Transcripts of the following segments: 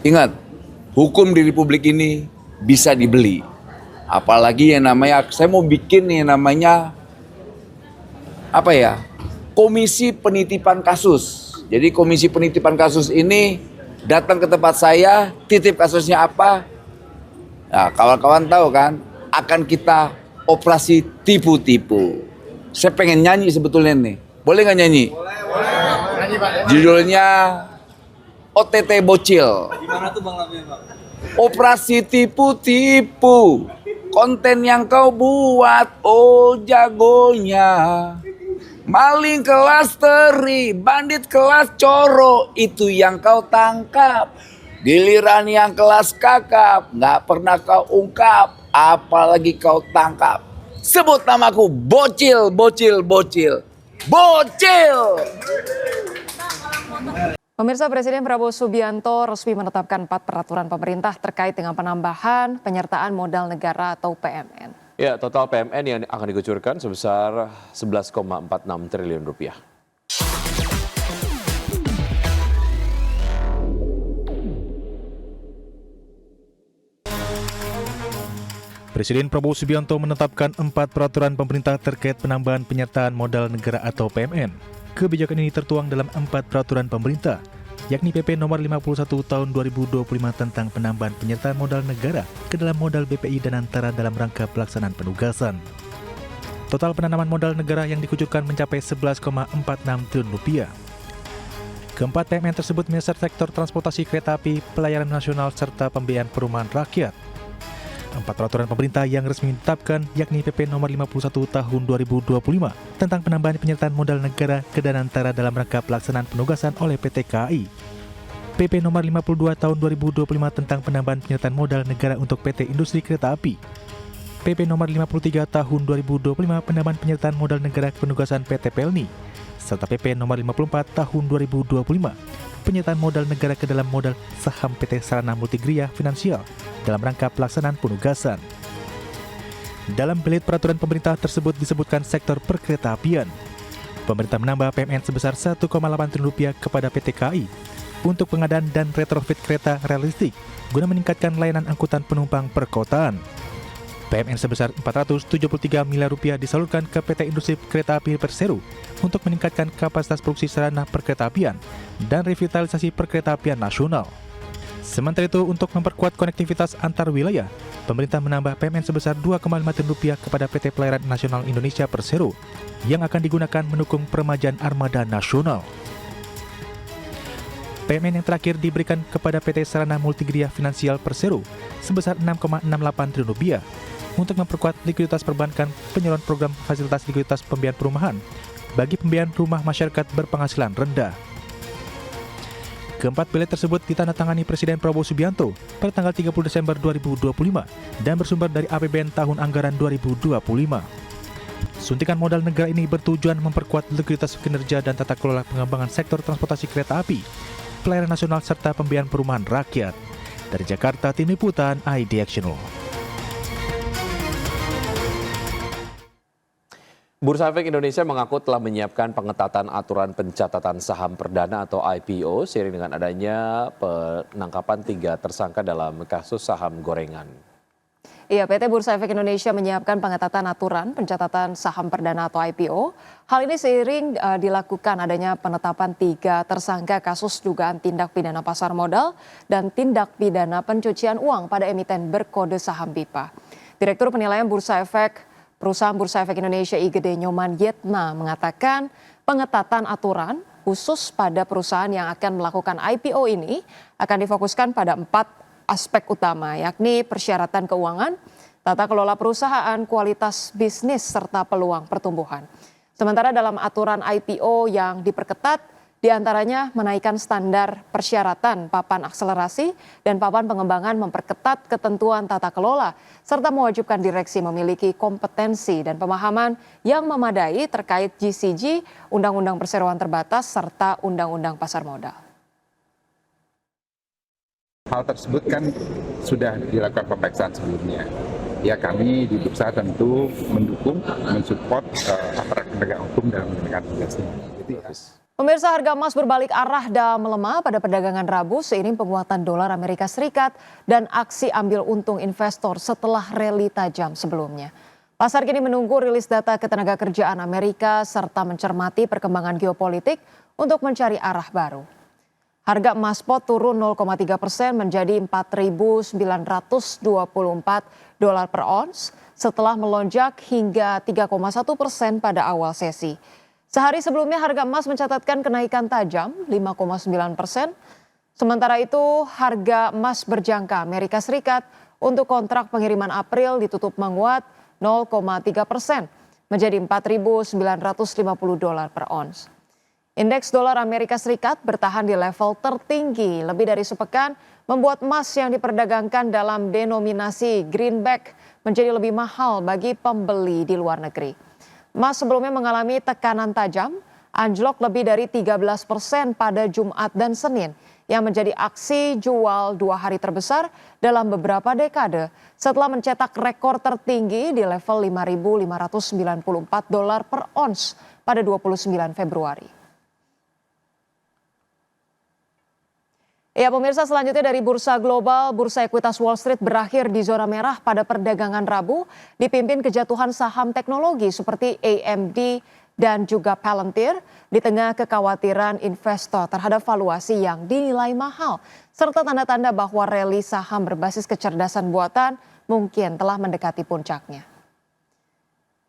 Ingat, hukum di Republik ini bisa dibeli. Apalagi yang namanya, saya mau bikin yang namanya, komisi penitipan kasus. Jadi komisi penitipan kasus ini datang ke tempat saya, titip kasusnya apa. Nah, kawan-kawan tahu kan, akan kita operasi tipu-tipu. Saya pengen nyanyi sebetulnya nih. Boleh nggak nyanyi? Boleh. Judulnya OTT Bocil. Gimana tuh Bang lagunya, Bang? Operasi tipu-tipu, konten yang kau buat, oh jagonya. Maling kelas teri, bandit kelas coro, itu yang kau tangkap. Giliran yang kelas kakap, nggak pernah kau ungkap, apalagi kau tangkap. Sebut namaku, bocil, bocil, bocil, bocil. Pemirsa, Presiden Prabowo Subianto resmi menetapkan 4 peraturan pemerintah terkait dengan penambahan penyertaan modal negara atau PMN. Ya, total PMN yang akan dikucurkan sebesar 11,46 triliun rupiah. Presiden Prabowo Subianto menetapkan 4 peraturan pemerintah terkait penambahan penyertaan modal negara atau PMN. Kebijakan ini tertuang dalam 4 peraturan pemerintah, yakni PP nomor 51 tahun 2025 tentang penambahan penyertaan modal negara ke dalam modal BPI dan antara dalam rangka pelaksanaan penugasan. Total penanaman modal negara yang dikucurkan mencapai 11,46 triliun rupiah. Keempat PMN tersebut menyasar sektor transportasi kereta api, pelayanan nasional, serta pembiayaan perumahan rakyat. 4 peraturan pemerintah yang resmi ditetapkan yakni PP nomor 51 tahun 2025 tentang penambahan penyertaan modal negara ke dan antara dalam rangka pelaksanaan penugasan oleh PT KAI. PP nomor 52 tahun 2025 tentang penambahan penyertaan modal negara untuk PT Industri Kereta Api. PP nomor 53 tahun 2025 penambahan penyertaan modal negara penugasan PT Pelni. Serta PP nomor 54 tahun 2025 penyertaan modal negara ke dalam modal saham PT Sarana Multigria Finansial dalam rangka pelaksanaan penugasan. Dalam belit peraturan pemerintah tersebut disebutkan sektor perkeretaapian. Pemerintah menambah PMN sebesar 1,8 triliun rupiah kepada PT KAI untuk pengadaan dan retrofit kereta realistik guna meningkatkan layanan angkutan penumpang perkotaan. PMN sebesar 473 miliar rupiah disalurkan ke PT Industri Kereta Api Persero untuk meningkatkan kapasitas produksi sarana perkeretaapian dan revitalisasi perkeretaapian nasional. Sementara itu, untuk memperkuat konektivitas antar wilayah, pemerintah menambah PMN sebesar 2,5 triliun rupiah kepada PT Pelayaran Nasional Indonesia Persero yang akan digunakan mendukung peremajaan armada nasional. PMN yang terakhir diberikan kepada PT Sarana Multigria Finansial Persero sebesar 6,68 triliun rupiah untuk memperkuat likuiditas perbankan, penyaluran program fasilitas likuiditas pembiayaan perumahan bagi pembiayaan rumah masyarakat berpenghasilan rendah. Keempat belit tersebut ditandatangani Presiden Prabowo Subianto pada tanggal 30 Desember 2025 dan bersumber dari APBN tahun anggaran 2025. Suntikan modal negara ini bertujuan memperkuat likuiditas kinerja dan tata kelola pengembangan sektor transportasi kereta api, pelayanan nasional serta pembiayaan perumahan rakyat. Dari Jakarta, Tim Liputan ID Action. Bursa Efek Indonesia mengaku telah menyiapkan pengetatan aturan pencatatan saham perdana atau IPO seiring dengan adanya penangkapan 3 tersangka dalam kasus saham gorengan. Iya, PT Bursa Efek Indonesia menyiapkan pengetatan aturan pencatatan saham perdana atau IPO. Hal ini seiring dilakukan adanya penetapan 3 tersangka kasus dugaan tindak pidana pasar modal dan tindak pidana pencucian uang pada emiten berkode saham BIPA. Direktur Penilaian Bursa Efek Perusahaan Bursa Efek Indonesia IGD Nyoman Yetna mengatakan pengetatan aturan khusus pada perusahaan yang akan melakukan IPO ini akan difokuskan pada 4 aspek utama, yakni persyaratan keuangan, tata kelola perusahaan, kualitas bisnis, serta peluang pertumbuhan. Sementara dalam aturan IPO yang diperketat, diantaranya menaikkan standar persyaratan papan akselerasi dan papan pengembangan, memperketat ketentuan tata kelola, serta mewajibkan direksi memiliki kompetensi dan pemahaman yang memadai terkait GCG, Undang-Undang Perseroan Terbatas, serta Undang-Undang Pasar Modal. Hal tersebut kan sudah dilakukan pemeriksaan sebelumnya. Ya, kami di Bursa tentu mendukung, mensupport aparat penegak hukum dalam menegakkan tugasnya. Pemirsa, harga emas berbalik arah dan melemah pada perdagangan Rabu seiring penguatan dolar Amerika Serikat dan aksi ambil untung investor setelah rally tajam sebelumnya. Pasar kini menunggu rilis data ketenagakerjaan Amerika serta mencermati perkembangan geopolitik untuk mencari arah baru. Harga emas spot turun 0,3% menjadi 4.924 dolar per ons setelah melonjak hingga 3,1% pada awal sesi. Sehari sebelumnya harga emas mencatatkan kenaikan tajam 5,9%. Sementara itu harga emas berjangka Amerika Serikat untuk kontrak pengiriman April ditutup menguat 0,3% menjadi 4.950 dolar per ons. Indeks dolar Amerika Serikat bertahan di level tertinggi lebih dari sepekan, membuat emas yang diperdagangkan dalam denominasi greenback menjadi lebih mahal bagi pembeli di luar negeri. Emas sebelumnya mengalami tekanan tajam, anjlok lebih dari 13% pada Jumat dan Senin, yang menjadi aksi jual 2 hari terbesar dalam beberapa dekade setelah mencetak rekor tertinggi di level 5.594 dolar per ons pada 29 Februari. Ya pemirsa, selanjutnya dari bursa global, bursa ekuitas Wall Street berakhir di zona merah pada perdagangan Rabu, dipimpin kejatuhan saham teknologi seperti AMD dan juga Palantir di tengah kekhawatiran investor terhadap valuasi yang dinilai mahal, serta tanda-tanda bahwa rally saham berbasis kecerdasan buatan mungkin telah mendekati puncaknya.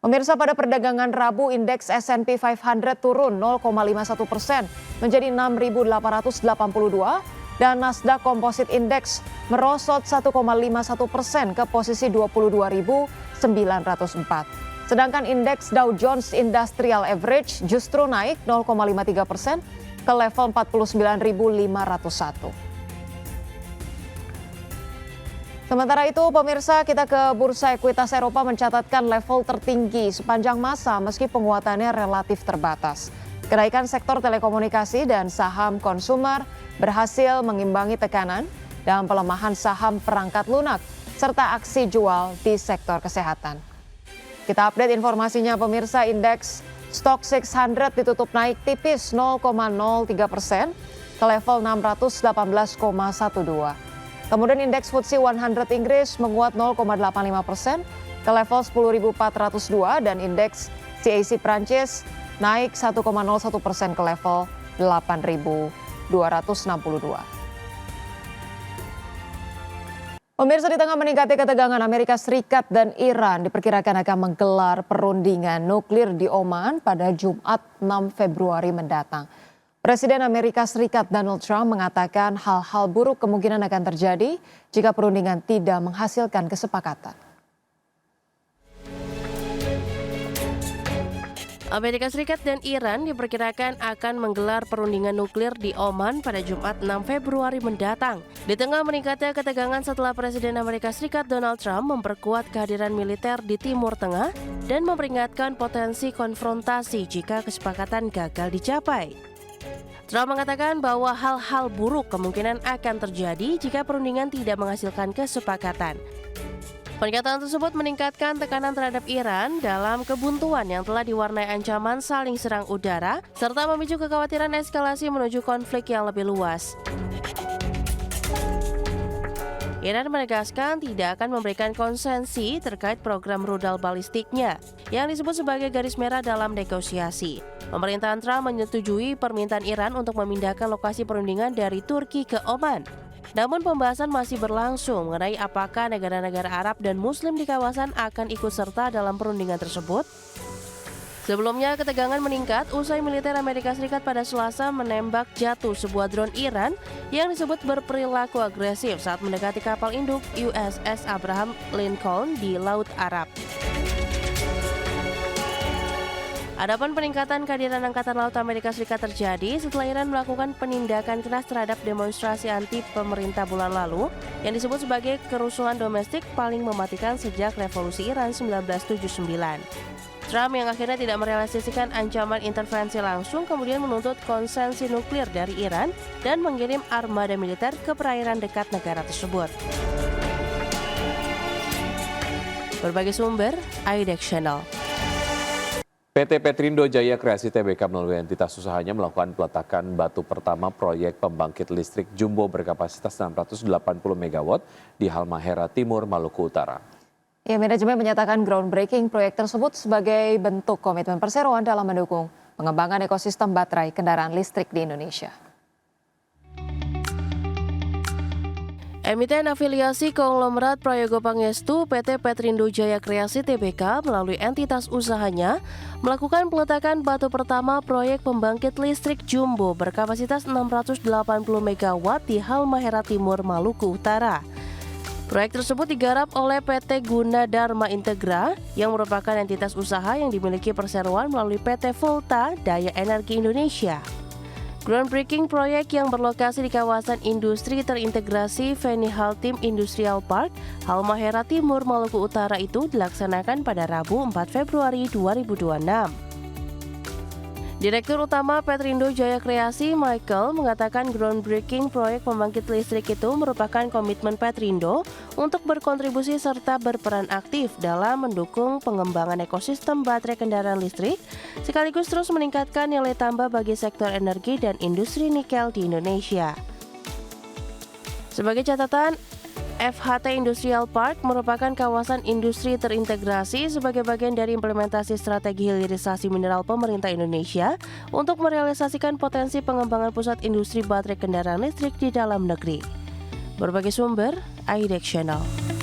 Pemirsa, pada perdagangan Rabu, indeks S&P 500 turun 0,51% menjadi 6.882 dan Nasdaq Composite Index merosot 1,51% ke posisi 22.904. Sedangkan indeks Dow Jones Industrial Average justru naik 0,53% ke level 49.501. Sementara itu pemirsa, kita ke bursa ekuitas Eropa mencatatkan level tertinggi sepanjang masa meski penguatannya relatif terbatas. Kenaikan sektor telekomunikasi dan saham konsumer berhasil mengimbangi tekanan dan pelemahan saham perangkat lunak serta aksi jual di sektor kesehatan. Kita update informasinya pemirsa, indeks Stock 600 ditutup naik tipis 0,03% ke level 618,12. Kemudian indeks FTSE 100 Inggris menguat 0,85% ke level 10.402 dan indeks CAC Prancis naik 1,01% ke level 8.262. Pemirsa, di tengah meningkatnya ketegangan Amerika Serikat dan Iran diperkirakan akan menggelar perundingan nuklir di Oman pada Jumat 6 Februari mendatang. Presiden Amerika Serikat Donald Trump mengatakan hal-hal buruk kemungkinan akan terjadi jika perundingan tidak menghasilkan kesepakatan. Amerika Serikat dan Iran diperkirakan akan menggelar perundingan nuklir di Oman pada Jumat 6 Februari mendatang. Di tengah meningkatnya ketegangan setelah Presiden Amerika Serikat Donald Trump memperkuat kehadiran militer di Timur Tengah dan memperingatkan potensi konfrontasi jika kesepakatan gagal dicapai. Trump mengatakan bahwa hal-hal buruk kemungkinan akan terjadi jika perundingan tidak menghasilkan kesepakatan. Pernyataan tersebut meningkatkan tekanan terhadap Iran dalam kebuntuan yang telah diwarnai ancaman saling serang udara serta memicu kekhawatiran eskalasi menuju konflik yang lebih luas. Iran menegaskan tidak akan memberikan konsesi terkait program rudal balistiknya yang disebut sebagai garis merah dalam negosiasi. Pemerintahan Trump menyetujui permintaan Iran untuk memindahkan lokasi perundingan dari Turki ke Oman. Namun pembahasan masih berlangsung mengenai apakah negara-negara Arab dan Muslim di kawasan akan ikut serta dalam perundingan tersebut. Sebelumnya ketegangan meningkat usai militer Amerika Serikat pada Selasa menembak jatuh sebuah drone Iran yang disebut berperilaku agresif saat mendekati kapal induk USS Abraham Lincoln di Laut Arab. Adapun peningkatan kehadiran Angkatan Laut Amerika Serikat terjadi setelah Iran melakukan penindakan keras terhadap demonstrasi anti pemerintah bulan lalu yang disebut sebagai kerusuhan domestik paling mematikan sejak revolusi Iran 1979. Trump yang akhirnya tidak merealisasikan ancaman intervensi langsung kemudian menuntut konsensi nuklir dari Iran dan mengirim armada militer ke perairan dekat negara tersebut. Berbagai sumber, IDX Channel. PT Petrindo Jaya Kreasi Tbk melalui entitas usahanya melakukan peletakan batu pertama proyek pembangkit listrik jumbo berkapasitas 680 MW di Halmahera Timur, Maluku Utara. Ya, manajemen menyatakan groundbreaking proyek tersebut sebagai bentuk komitmen perseroan dalam mendukung pengembangan ekosistem baterai kendaraan listrik di Indonesia. Emiten afiliasi konglomerat Prayogo Pangestu PT Petrindo Jaya Kreasi Tbk melalui entitas usahanya melakukan peletakan batu pertama proyek pembangkit listrik jumbo berkapasitas 680 MW di Halmahera Timur, Maluku Utara. Proyek tersebut digarap oleh PT Gunadarma Integra yang merupakan entitas usaha yang dimiliki perseroan melalui PT Volta Daya Energi Indonesia. Groundbreaking proyek yang berlokasi di kawasan industri terintegrasi Feni Haltim Industrial Park, Halmahera Timur, Maluku Utara itu dilaksanakan pada Rabu 4 Februari 2026. Direktur Utama Petrindo Jaya Kreasi, Michael, mengatakan groundbreaking proyek pembangkit listrik itu merupakan komitmen Petrindo untuk berkontribusi serta berperan aktif dalam mendukung pengembangan ekosistem baterai kendaraan listrik, sekaligus terus meningkatkan nilai tambah bagi sektor energi dan industri nikel di Indonesia. Sebagai catatan, FHT Industrial Park merupakan kawasan industri terintegrasi sebagai bagian dari implementasi strategi hilirisasi mineral pemerintah Indonesia untuk merealisasikan potensi pengembangan pusat industri baterai kendaraan listrik di dalam negeri. Berbagai sumber, IDEX Channel.